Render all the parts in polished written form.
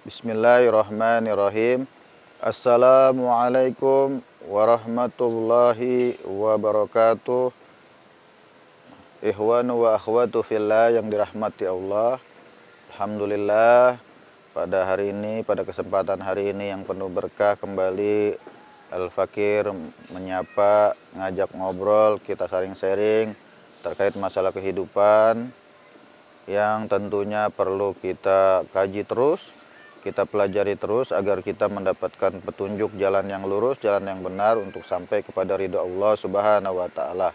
Bismillahirrahmanirrahim. Assalamualaikum warahmatullahi wabarakatuh. Ikhwanu wa akhwatu fillah yang dirahmati Allah. Alhamdulillah, pada hari ini, pada kesempatan hari ini yang penuh berkah, kembali Al-Fakir menyapa, ngajak ngobrol, kita sharing-sharing terkait masalah kehidupan yang tentunya perlu kita kaji terus, kita pelajari terus agar kita mendapatkan petunjuk jalan yang lurus, jalan yang benar untuk sampai kepada ridha Allah Subhanahu wa taala.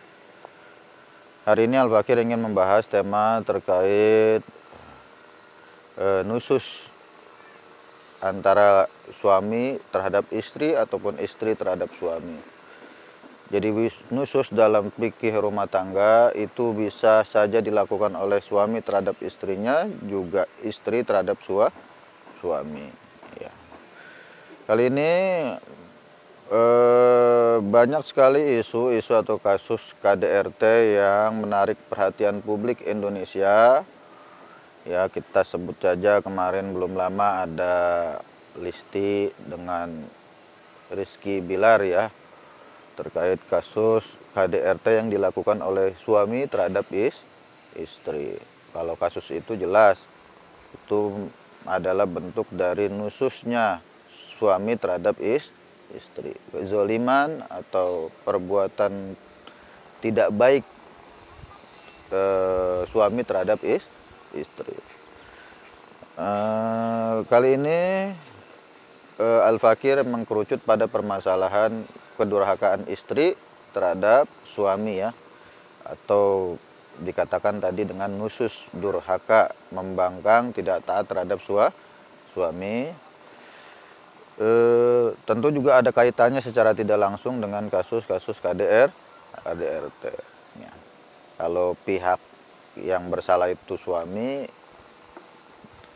Hari ini Al-Fakir ingin membahas tema terkait nusus antara suami terhadap istri ataupun istri terhadap suami. Jadi nusus dalam fikih rumah tangga itu bisa saja dilakukan oleh suami terhadap istrinya, juga istri terhadap suami. Ya. Kali ini banyak sekali isu atau kasus KDRT yang menarik perhatian publik Indonesia. Ya, kita sebut saja kemarin belum lama ada Listi dengan Rizky Bilar ya, terkait kasus KDRT yang dilakukan oleh suami terhadap istri. Kalau kasus itu jelas itu adalah bentuk dari nususnya suami terhadap istri, kezaliman atau perbuatan tidak baik suami terhadap istri. Kali ini Al-Fakir mengkerucut pada permasalahan kedurhakaan istri terhadap suami ya, atau dikatakan tadi dengan nusus durhaka, membangkang, tidak taat terhadap suami. Tentu juga ada kaitannya secara tidak langsung dengan kasus-kasus KDRT. Ya. Kalau pihak yang bersalah itu suami,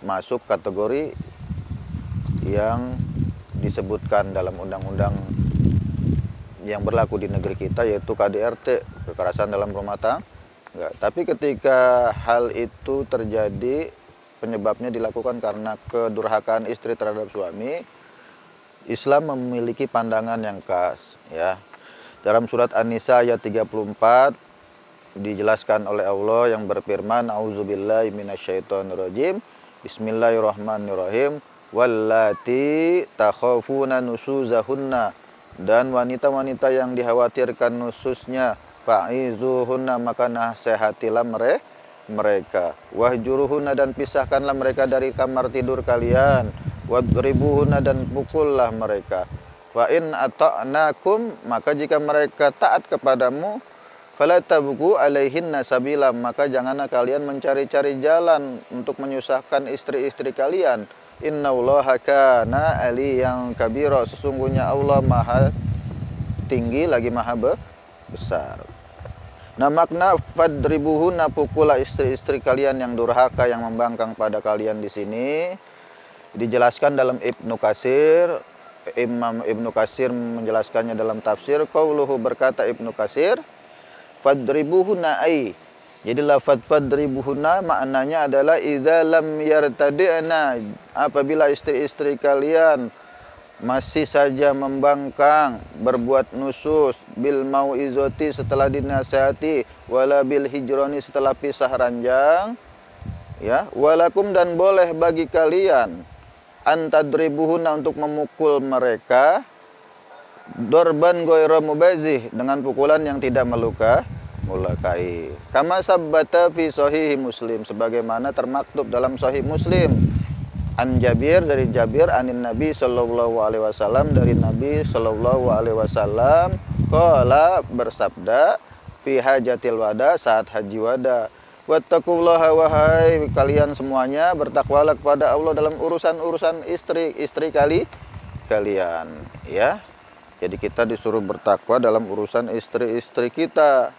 masuk kategori yang disebutkan dalam undang-undang yang berlaku di negeri kita, yaitu KDRT, kekerasan dalam rumah tangga. Tapi ketika hal itu terjadi, penyebabnya dilakukan karena kedurhakaan istri terhadap suami, Islam memiliki pandangan yang khas ya. Dalam surat An-Nisa ayat 34 dijelaskan oleh Allah yang berfirman, A'udzubillahi minasyaitonirrajim, Bismillahirrahmanirrahim, wallati takhafuna nusuzahunna, dan wanita-wanita yang dikhawatirkan nususnya, fa'izuhunna, maka nasihatilah mereka, wahjuruhunna, dan pisahkanlah mereka dari kamar tidur kalian, wadribuhunna, dan pukullah mereka, wa in ata'nakum, maka jika mereka taat kepadamu, fala tabghu alaihinna sabila, maka janganlah kalian mencari-cari jalan untuk menyusahkan istri-istri kalian. Innallaha kana aliyan kabira, sesungguhnya Allah maha tinggi lagi maha besar. Nah, makna fadribuhunna, pukullah istri-istri kalian yang durhaka, yang membangkang pada kalian, di sini dijelaskan dalam Ibnu Katsir. Imam Ibnu Katsir menjelaskannya dalam tafsir, qauluhu, berkata Ibnu Katsir, fadribuhunna ai, jadi lafaz fadribuhunna maknanya adalah idza lam yartadi'na, apabila istri-istri kalian masih saja membangkang, berbuat nusus, bil mau'izati, setelah dinasihati, wala bil hijrani, setelah pisah ranjang ya, walakum, dan boleh bagi kalian, antadribuhunna, untuk memukul mereka, dorban ghairu mubazih, dengan pukulan yang tidak melukai. Kama sabbata fi sahih Muslim, sebagaimana termaktub dalam sahih Muslim, an Jabir, dari Jabir, anin Nabi sallallahu alaihi wasallam, dari Nabi sallallahu alaihi wasallam, qala, bersabda, fi hajatil wada, saat haji wada, wattaqullaha, wahai kalian semuanya, bertakwalah kepada Allah dalam urusan-urusan istri kalian ya. Jadi kita disuruh bertakwa dalam urusan istri-istri kita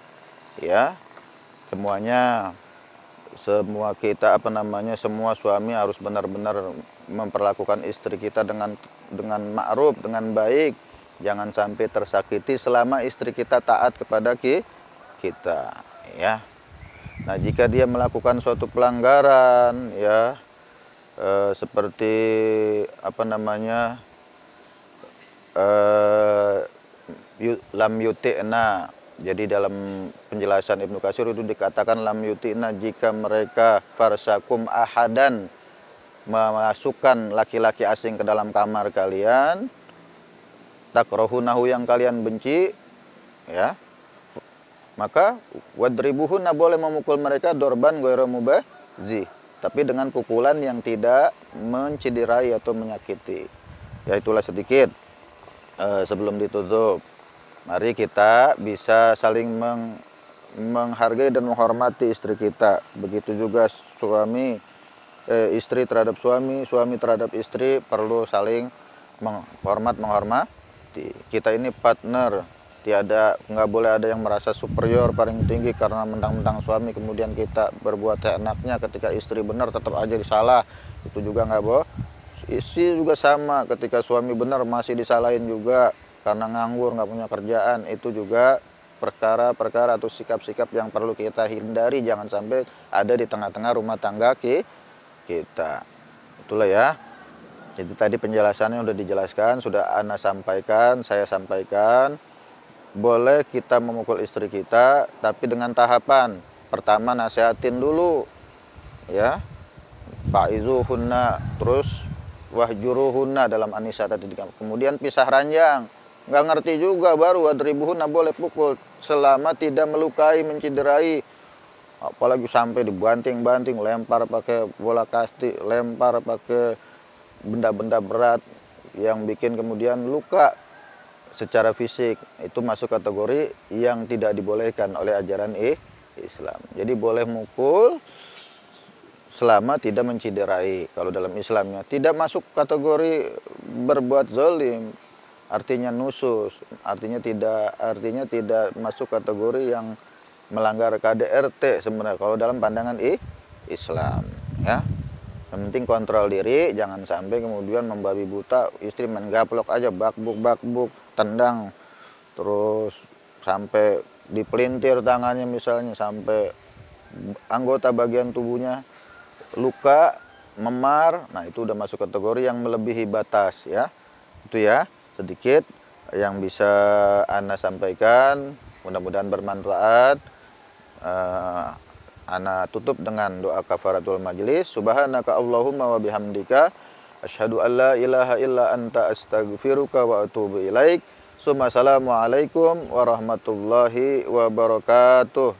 ya. Semuanya, semua kita semua suami harus benar-benar memperlakukan istri kita dengan ma'ruf, dengan baik. Jangan sampai tersakiti selama istri kita taat kepada kita ya. Nah, jika dia melakukan suatu pelanggaran ya, seperti apa namanya, eh, lam yuti'na. Jadi dalam penjelasan Ibnu Katsir itu dikatakan lam yuti'na jika mereka farsakum ahadan, memasukkan laki-laki asing ke dalam kamar kalian, takrahunahu yang kalian benci, ya, maka wadribuhunna, boleh memukul mereka dorban ghairu mubazih, tapi dengan pukulan yang tidak menciderai atau menyakiti. Ya, itulah sedikit sebelum ditutup. Mari kita bisa saling menghargai dan menghormati istri kita. Begitu juga istri terhadap suami, suami terhadap istri perlu saling menghormati. Kita ini partner, nggak boleh ada yang merasa superior paling tinggi karena mentang-mentang suami kemudian kita berbuat seenaknya. Ketika istri benar tetap aja disalah, itu juga nggak boleh. Istri juga sama, ketika suami benar masih disalahin juga karena nganggur, nggak punya kerjaan. Itu juga perkara-perkara atau sikap-sikap yang perlu kita hindari, jangan sampai ada di tengah-tengah rumah tangga kita. Itulah ya. Jadi tadi penjelasannya sudah dijelaskan, sudah saya sampaikan. Boleh kita memukul istri kita, tapi dengan tahapan. Pertama nasihatin dulu, ya. Fa'izuhunna, terus wahjuruhunna dalam An-Nisa tadi. Kemudian pisah ranjang. Nggak ngerti juga baru wadribuhunna, boleh pukul selama tidak melukai, menciderai. Apalagi sampai dibanting-banting, lempar pakai bola kasti, lempar pakai benda-benda berat yang bikin kemudian luka secara fisik. Itu masuk kategori yang tidak dibolehkan oleh ajaran Islam. Jadi boleh mukul selama tidak menciderai. Kalau dalam Islamnya tidak masuk kategori berbuat zalim, artinya nusus, artinya tidak masuk kategori yang melanggar KDRT sebenarnya kalau dalam pandangan Islam, ya. Yang penting kontrol diri, jangan sampai kemudian membabi buta, istri main gaplok aja, bakbuk, tendang, terus sampai dipelintir tangannya misalnya, sampai anggota bagian tubuhnya luka, memar. Nah, itu udah masuk kategori yang melebihi batas, ya. Itu ya sedikit yang bisa Ana sampaikan, mudah-mudahan bermanfaat. Ana tutup dengan doa kafaratul majlis. Subhanaka Allahumma wa bihamdika asyhadu an la ilaha illa anta astaghfiruka wa atubu ilaik. Assalamualaikum warahmatullahi wabarakatuh.